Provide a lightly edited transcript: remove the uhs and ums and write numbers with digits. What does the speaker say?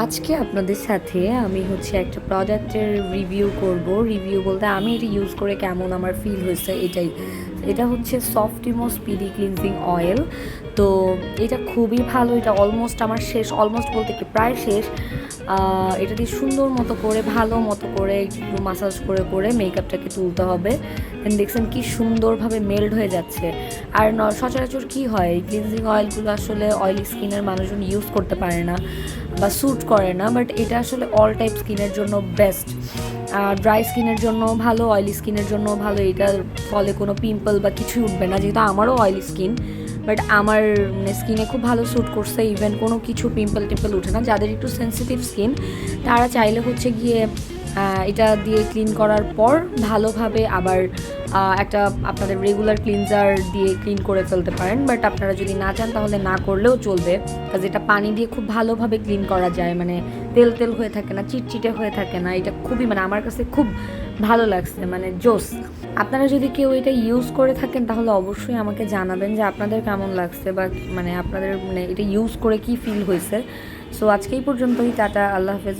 আজকে আপনাদের সাথে আমি একটা প্রোডাক্টের রিভিউ করব। রিভিউ বলতে আমি এটা ইউজ করে কেমন আমার ফিল হয়েছে এটাই। এটা হচ্ছে সফটিমো স্পিডি ক্লিনজিং অয়েল। তো এটা খুবই ভালো। এটা অলমোস্ট আমার শেষ, অলমোস্ট বলতে কি প্রায় শেষ। এটা দিয়ে সুন্দর মতো করে ভালো মতো করে একটু মাসাজ করে করে মেকআপটাকে তুলতে হবে। দেন দেখছেন কি সুন্দরভাবে মেল্ট হয়ে যাচ্ছে। আর সচরাচর কি হয়, এই ক্লিনজিং অয়েলগুলো আসলে অয়েলি স্কিনের মানুষজন ইউজ করতে পারে না বা স্যুট করে না, বাট এটা আসলে অল টাইপ স্কিনের জন্য বেস্ট। ড্রাই স্কিনের জন্য ভালো, অয়েলি স্কিনের জন্য ভালো। এটার ফলে কোনো পিম্পল বা কিছুই উঠবে না, যেহেতু আমারও অয়েলি স্কিন। বাট আমার স্কিনে খুব ভালো স্যুট করছে, ইভেন কোনো কিছু পিম্পল টিম্পল উঠে না। যাদের একটু সেন্সিটিভ স্কিন তারা চাইলে গিয়ে এটা দিয়ে ক্লিন করার পর ভালোভাবে আবার একটা আপনাদের রেগুলার ক্লিনজার দিয়ে ক্লিন করে ফেলতে পারেন। বাট আপনারা যদি না চান তাহলে না করলেও চলবে, কারণ এটা পানি দিয়ে খুব ভালোভাবে ক্লিন করা যায়। মানে তেল তেল হয়ে থাকে না, চিটচিটে হয়ে থাকে না। এটা খুবই আমার কাছে খুব ভালো লাগছে, জোস। আপনারা যদি কেউ এটা ইউজ করে থাকেন তাহলে অবশ্যই আমাকে জানাবেন যে আপনাদের কেমন লাগছে বা আপনাদের এটা ইউজ করে কি ফিল হয়েছে। সো আজকে এই পর্যন্তই। টাটা, আল্লাহ হাফেজ।